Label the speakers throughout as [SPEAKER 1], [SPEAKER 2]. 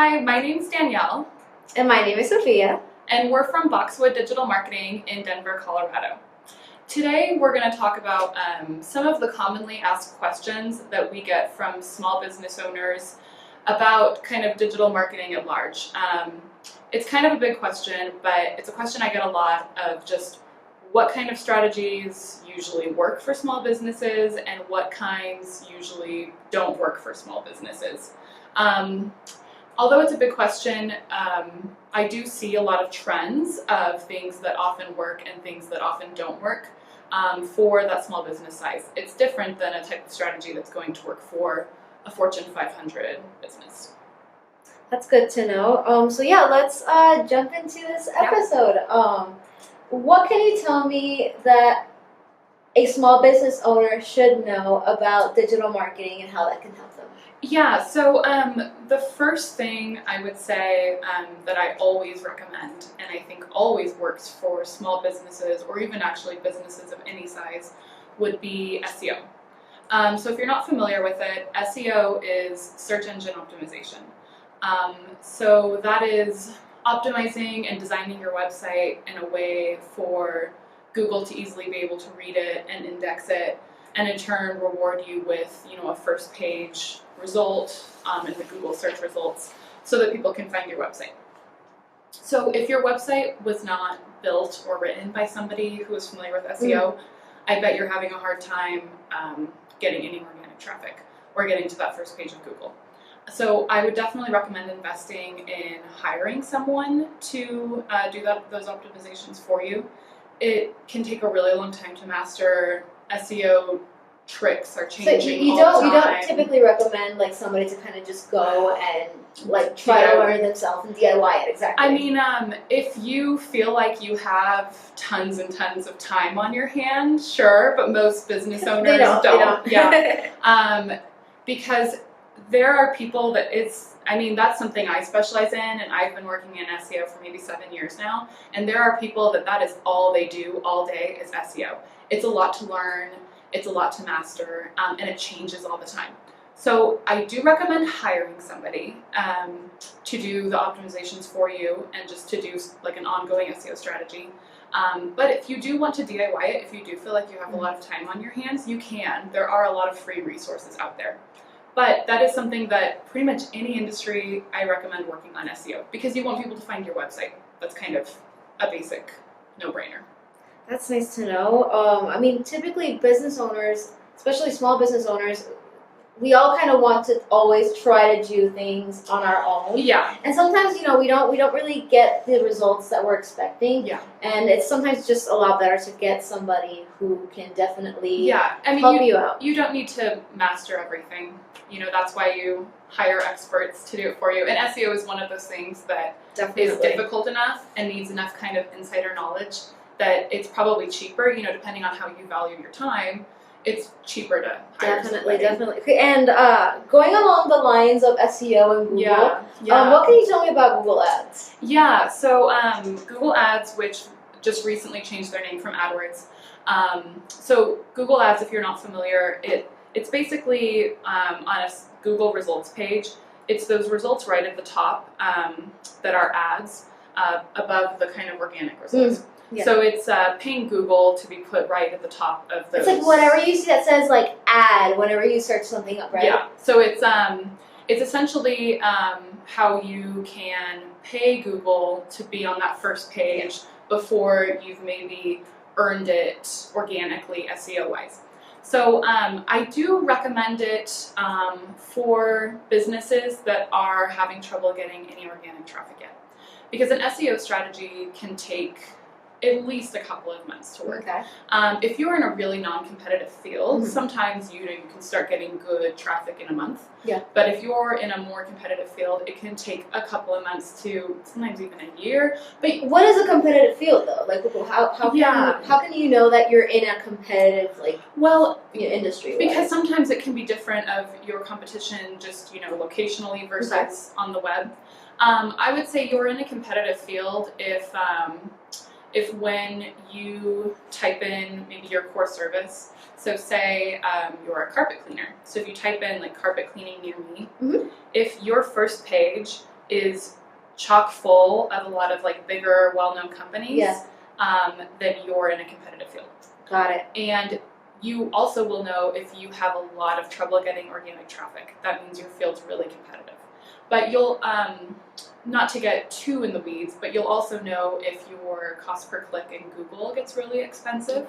[SPEAKER 1] Hi, my name's Danielle.
[SPEAKER 2] And my name is Sophia.
[SPEAKER 1] And we're from Boxwood Digital Marketing in Denver, Colorado. Today we're going to talk about some of the commonly asked questions that we get from small business owners about kind of digital marketing at large. It's kind of a big question, but it's a question I get a lot of just what kind of strategies usually work for small businesses and what kinds usually don't work for small businesses. Although it's a big question, I do see a lot of trends of things that often work and things that often don't work for that small business size. It's different than a type of strategy that's going to work for a Fortune 500 business.
[SPEAKER 2] That's good to know. So yeah, let's jump into this episode. What can you tell me that a small business owner should know about digital marketing and how that can help them?
[SPEAKER 1] Yeah, so the first thing I would say that I always recommend, and I think always works for small businesses or even actually businesses of any size, would be SEO. So if you're not familiar with it, SEO is search engine optimization. So that is optimizing and designing your website in a way for Google to easily be able to read it and index it, and in turn reward you with, a first page result in the Google search results so that people can find your website. So if your website was not built or written by somebody who is familiar with SEO, I bet you're having a hard time getting any organic traffic or getting to that first page of Google. So I would definitely recommend investing in hiring someone to do those optimizations for you. It can take a really long time to master. SEO tricks are changing.
[SPEAKER 2] So you don't typically recommend like somebody to kind of just go and like try to learn themselves and DIY it. Exactly.
[SPEAKER 1] I mean, if you feel like you have tons and tons of time on your hands, sure, but most business owners
[SPEAKER 2] They don't.
[SPEAKER 1] Yeah. Because there are people that's something I specialize in, and I've been working in SEO for maybe 7 years now, and there are people that is all they do all day is SEO. It's a lot to learn, it's a lot to master, and it changes all the time. So I do recommend hiring somebody to do the optimizations for you and just to do like an ongoing SEO strategy. But if you do want to DIY it, if you do feel like you have a lot of time on your hands, you can. There are a lot of free resources out there. But that is something that pretty much any industry I recommend working on SEO, because you want people to find your website. That's kind of a basic no-brainer.
[SPEAKER 2] That's nice to know. Typically business owners, especially small business owners, we all kind of want to always try to do things on our own.
[SPEAKER 1] Yeah.
[SPEAKER 2] And sometimes, we don't really get the results that we're expecting.
[SPEAKER 1] Yeah.
[SPEAKER 2] And it's sometimes just a lot better to get somebody who can definitely help you out.
[SPEAKER 1] You don't need to master everything. That's why you hire experts to do it for you. And SEO is one of those things that is difficult enough and needs enough kind of insider knowledge that it's probably cheaper, depending on how you value your time. It's cheaper to hire somebody.
[SPEAKER 2] Definitely. Okay, and going along the lines of SEO and Google, what can you tell me about Google Ads?
[SPEAKER 1] Yeah, so Google Ads, which just recently changed their name from AdWords. So Google Ads, if you're not familiar, it's basically on a Google results page. It's those results right at the top that are ads above the kind of organic results. Yeah. So it's paying Google to be put right at the top of those.
[SPEAKER 2] It's like whatever you see that says like ad whenever you search something up, right?
[SPEAKER 1] Yeah. So it's essentially how you can pay Google to be on that first page before you've maybe earned it organically SEO-wise. So I do recommend it for businesses that are having trouble getting any organic traffic yet, because an SEO strategy can take at least a couple of months to work.
[SPEAKER 2] Okay.
[SPEAKER 1] If you're in a really non-competitive field, sometimes you can start getting good traffic in a month.
[SPEAKER 2] Yeah.
[SPEAKER 1] But if you're in a more competitive field, it can take a couple of months to sometimes even a year.
[SPEAKER 2] But what is a competitive field though? Like how can you know that you're in a competitive industry?
[SPEAKER 1] Because sometimes it can be different of your competition just locationally versus on the web. I would say you're in a competitive field if when you type in maybe your core service, so say you're a carpet cleaner. So if you type in like carpet cleaning near me, if your first page is chock full of a lot of like bigger, well-known companies, then you're in a competitive field.
[SPEAKER 2] Got it.
[SPEAKER 1] And you also will know if you have a lot of trouble getting organic traffic. That means your field's really competitive. But you'll, not to get too in the weeds, but you'll also know if your cost per click in Google gets really expensive,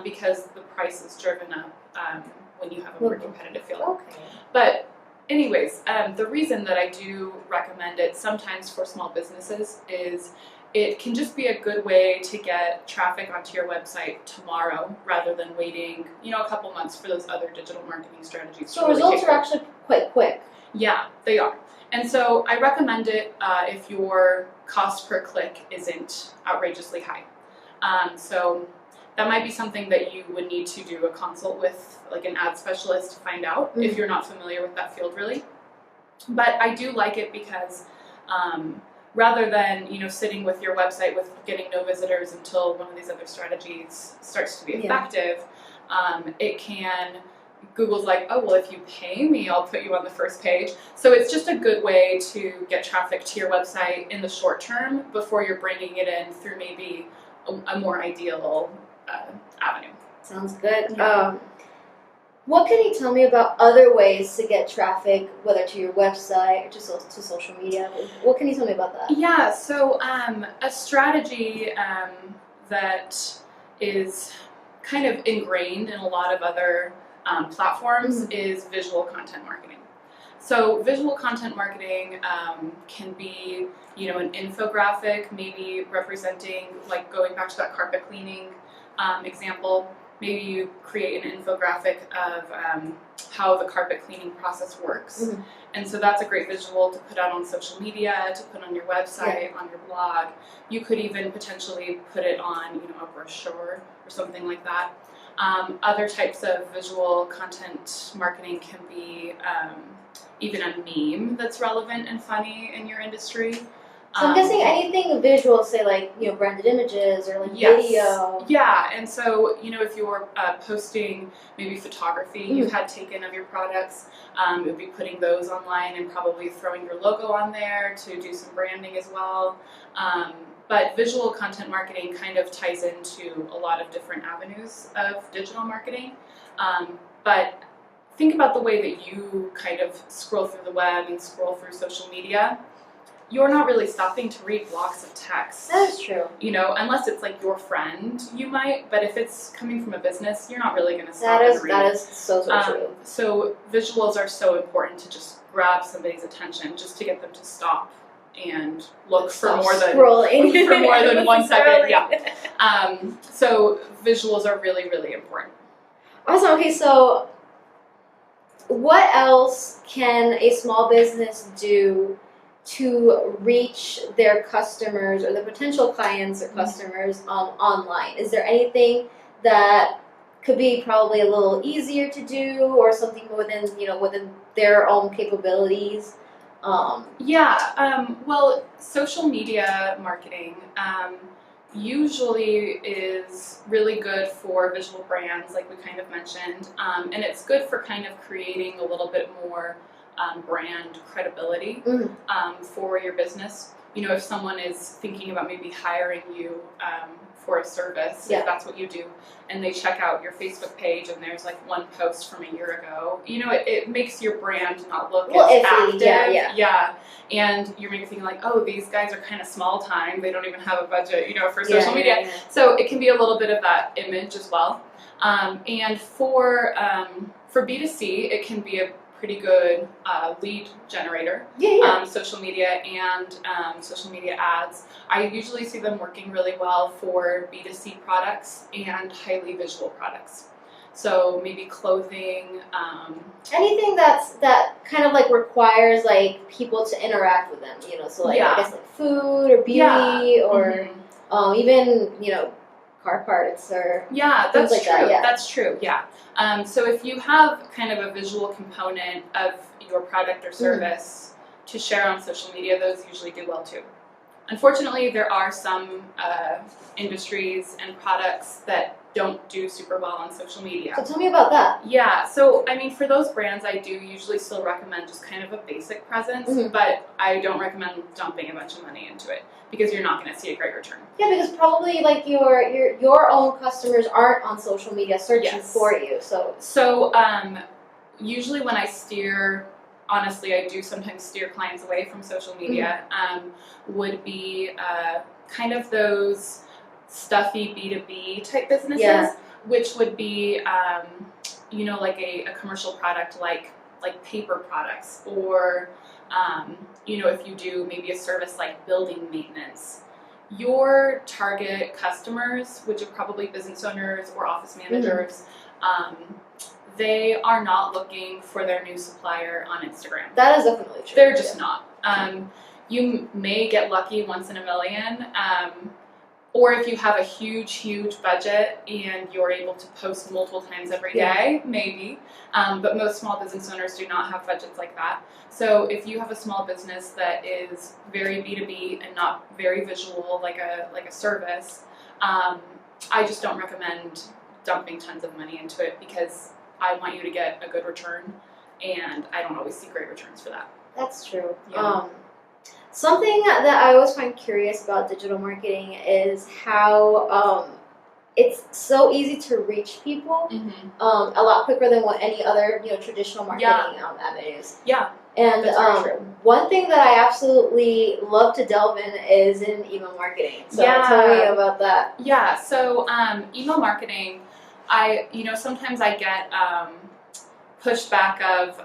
[SPEAKER 1] because the price is driven up when you have a more competitive field.
[SPEAKER 2] Okay.
[SPEAKER 1] But anyways, the reason that I do recommend it sometimes for small businesses is it can just be a good way to get traffic onto your website tomorrow rather than waiting, a couple months for those other digital marketing strategies.
[SPEAKER 2] So results are actually quite quick.
[SPEAKER 1] Yeah, they are. And so I recommend it if your cost per click isn't outrageously high. So that might be something that you would need to do a consult with like an ad specialist to find out if you're not familiar with that field really. But I do like it because rather than sitting with your website with getting no visitors until one of these other strategies starts to be effective, it can. Google's like, oh, well, if you pay me, I'll put you on the first page. So it's just a good way to get traffic to your website in the short term before you're bringing it in through maybe a more ideal avenue.
[SPEAKER 2] Sounds good. Yeah. What can you tell me about other ways to get traffic, whether to your website or to social media? What can you tell me about that?
[SPEAKER 1] Yeah, so a strategy that is kind of ingrained in a lot of other platforms is visual content marketing. So visual content marketing can be, an infographic, maybe representing, like going back to that carpet cleaning example. Maybe you create an infographic of how the carpet cleaning process works. And so that's a great visual to put out on social media, to put on your website, on your blog. You could even potentially put it on, a brochure or something like that. Other types of visual content marketing can be even a meme that's relevant and funny in your industry.
[SPEAKER 2] So I'm guessing anything visual, say like, branded images or like video.
[SPEAKER 1] Yeah, and so, if you're posting maybe photography you've had taken of your products, you'll be putting those online and probably throwing your logo on there to do some branding as well. But visual content marketing kind of ties into a lot of different avenues of digital marketing. But think about the way that you kind of scroll through the web and scroll through social media. You're not really stopping to read blocks of text.
[SPEAKER 2] That is true.
[SPEAKER 1] Unless it's like your friend, you might. But if it's coming from a business, you're not really going to stop and read.
[SPEAKER 2] That is so true.
[SPEAKER 1] So visuals are so important to just grab somebody's attention, just to get them to stop and look for more than one second. Yeah. So visuals are really, really important.
[SPEAKER 2] Awesome. Okay, so what else can a small business do to reach their customers or the potential clients or customers online? Is there anything that could be probably a little easier to do, or something within their own capabilities?
[SPEAKER 1] Well, social media marketing usually is really good for visual brands, like we kind of mentioned, and it's good for kind of creating a little bit more brand credibility for your business. If someone is thinking about maybe hiring you for a service, if that's what you do, and they check out your Facebook page and there's like one post from a year ago, it makes your brand not look as active. And you're maybe thinking like, oh, these guys are kind of small time, they don't even have a budget, for social media. So it can be a little bit of that image as well. And for B2C, it can be a pretty good lead generator. Social media and social media ads. I usually see them working really well for B2C products and highly visual products. So maybe clothing.
[SPEAKER 2] Anything that kind of like requires like people to interact with them. So like I guess like food or beauty or even car parts or
[SPEAKER 1] that's
[SPEAKER 2] like
[SPEAKER 1] true.
[SPEAKER 2] That.
[SPEAKER 1] That's true. So if you have kind of a visual component of your product or service to share on social media, those usually do well too. Unfortunately, there are some industries and products that don't do super well on social media.
[SPEAKER 2] So tell me about that.
[SPEAKER 1] Yeah, so I mean, for those brands, I do usually still recommend just kind of a basic presence, but I don't recommend dumping a bunch of money into it because you're not going to see a great return.
[SPEAKER 2] Yeah, because probably like your own customers aren't on social media searching for you.
[SPEAKER 1] So usually when I steer, honestly, I do sometimes steer clients away from social media. Would be kind of those stuffy B2B type businesses, which would be, you know, like a commercial product like paper products, or, you know, if you do maybe a service like building maintenance. Your target customers, which are probably business owners or office managers, they are not looking for their new supplier on Instagram.
[SPEAKER 2] That is definitely true.
[SPEAKER 1] They're just not. You may get lucky once in a million, or if you have a huge budget and you're able to post multiple times every day, maybe. But most small business owners do not have budgets like that. So if you have a small business that is very B2B and not very visual, like a service, I just don't recommend dumping tons of money into it because I want you to get a good return, and I don't always see great returns for that.
[SPEAKER 2] That's true.
[SPEAKER 1] Yeah.
[SPEAKER 2] Something that I always find curious about digital marketing is how it's so easy to reach people a lot quicker than what any other traditional marketing avenues.
[SPEAKER 1] Yeah.
[SPEAKER 2] And one thing that I absolutely love to delve in is in email marketing. So tell me about that.
[SPEAKER 1] Yeah. So email marketing, sometimes I get pushback of,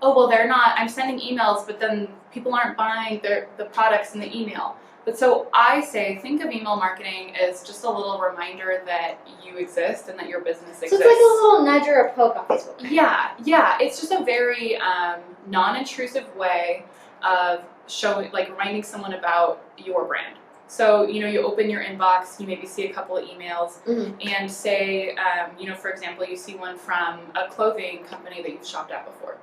[SPEAKER 1] oh, well, I'm sending emails, but then people aren't buying the products in the email. But so I say, think of email marketing as just a little reminder that you exist and that your business exists.
[SPEAKER 2] So it's like a little nudge or a poke on Facebook.
[SPEAKER 1] Yeah. It's just a very non-intrusive way of reminding someone about your brand. So, you open your inbox, you maybe see a couple of emails, and say, for example, you see one from a clothing company that you've shopped at before.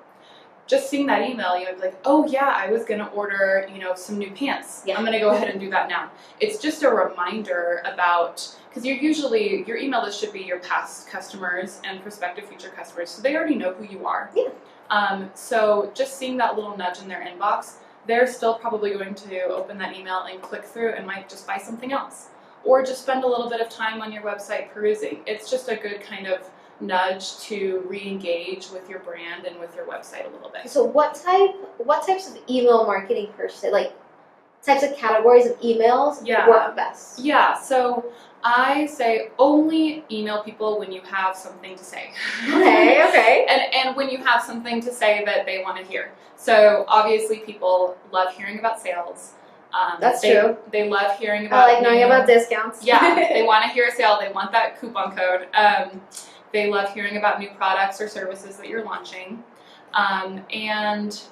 [SPEAKER 1] Just seeing that email, you'd be like, oh yeah, I was going to order, some new pants. I'm going to go ahead and do that now. It's just a reminder about, because your email list should be your past customers and prospective future customers, so they already know who you are.
[SPEAKER 2] Yeah.
[SPEAKER 1] So just seeing that little nudge in their inbox, they're still probably going to open that email and click through and might just buy something else. Or just spend a little bit of time on your website perusing. It's just a good kind of nudge to re-engage with your brand and with your website a little bit.
[SPEAKER 2] So what types of email marketing per se, like types of categories of emails work best?
[SPEAKER 1] Yeah, so I say only email people when you have something to say.
[SPEAKER 2] Okay.
[SPEAKER 1] And when you have something to say that they want to hear. So obviously people love hearing about sales.
[SPEAKER 2] That's true.
[SPEAKER 1] They love hearing about
[SPEAKER 2] knowing about discounts.
[SPEAKER 1] Yeah, they want to hear a sale. They want that coupon code. They love hearing about new products or services that you're launching. And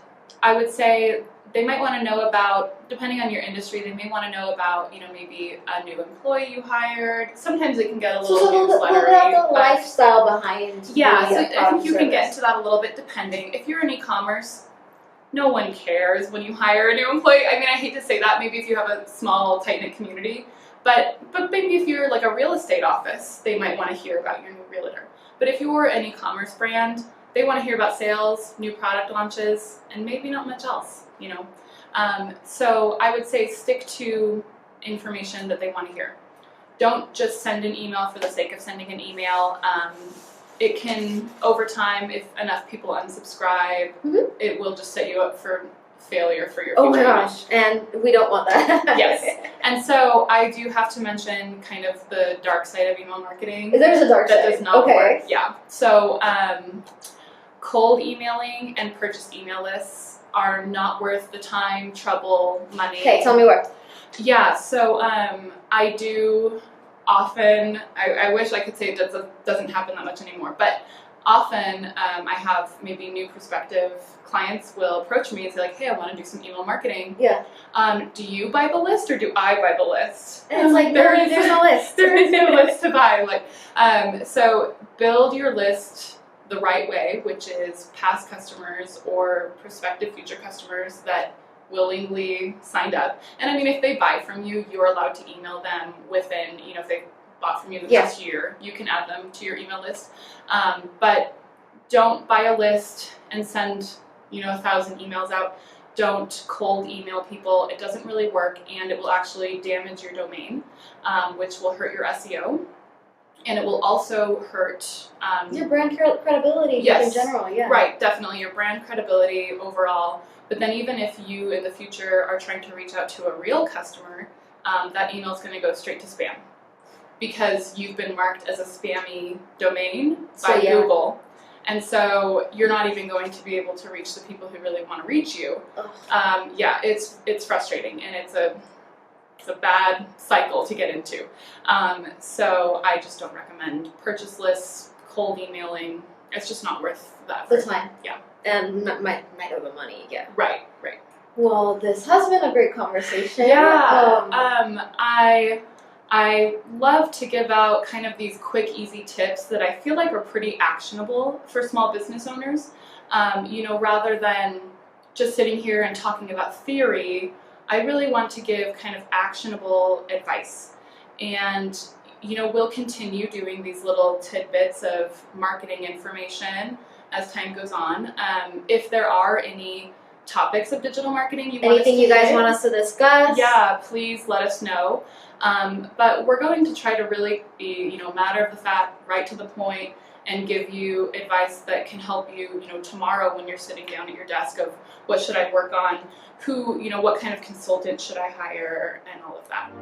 [SPEAKER 1] I would say they might want to know about, depending on your industry, they may want to know about, maybe a new employee you hired. Sometimes it can get a little newslettery.
[SPEAKER 2] The lifestyle behind.
[SPEAKER 1] Yeah, so I think you can get into that a little bit depending. If you're in e-commerce, no one cares when you hire a new employee. I mean, I hate to say that. Maybe if you have a small, tight-knit community. But maybe if you're like a real estate office, they might want to hear about your new realtor. But if you're an e-commerce brand, they want to hear about sales, new product launches, and maybe not much else, So I would say stick to information that they want to hear. Don't just send an email for the sake of sending an email. It can, over time, if enough people unsubscribe, it will just set you up for failure for your future.
[SPEAKER 2] Oh my gosh, and we don't want that.
[SPEAKER 1] Yes. And so I do have to mention kind of the dark side of email marketing.
[SPEAKER 2] There's a dark side.
[SPEAKER 1] That does not work. Yeah. So cold emailing and purchased email lists are not worth the time, trouble, money.
[SPEAKER 2] Okay, tell me where.
[SPEAKER 1] Yeah, so I do often, I wish I could say it doesn't happen that much anymore, but often I have maybe new prospective clients will approach me and say like, hey, I want to do some email marketing.
[SPEAKER 2] Yeah.
[SPEAKER 1] Do you buy the list or do I buy the list?
[SPEAKER 2] And it's like, there's no list.
[SPEAKER 1] There is no list to buy. So build your list the right way, which is past customers or prospective future customers that willingly signed up. And I mean, if they buy from you, you're allowed to email them within, if they bought from you in the past year, you can add them to your email list. But don't buy a list and send 1,000 emails out. Don't cold email people. It doesn't really work, and it will actually damage your domain, which will hurt your SEO. And it will also hurt
[SPEAKER 2] your brand credibility in general. Yeah.
[SPEAKER 1] Right, definitely your brand credibility overall. But then even if you in the future are trying to reach out to a real customer, that email is going to go straight to spam because you've been marked as a spammy domain by Google. And so you're not even going to be able to reach the people who really want to reach you. It's frustrating, and it's a bad cycle to get into. So I just don't recommend purchase lists, cold emailing. It's just not worth that.
[SPEAKER 2] The time.
[SPEAKER 1] Yeah.
[SPEAKER 2] And might have the money. Yeah.
[SPEAKER 1] Right.
[SPEAKER 2] Well, this has been a great conversation.
[SPEAKER 1] Yeah. I love to give out kind of these quick, easy tips that I feel like are pretty actionable for small business owners. Rather than just sitting here and talking about theory, I really want to give kind of actionable advice. And, we'll continue doing these little tidbits of marketing information as time goes on. If there are any topics of digital marketing
[SPEAKER 2] anything you guys want us to discuss,
[SPEAKER 1] please let us know. But we're going to try to really be, matter of the fact, right to the point, and give you advice that can help you, tomorrow when you're sitting down at your desk of what should I work on, who, what kind of consultant should I hire, and all of that.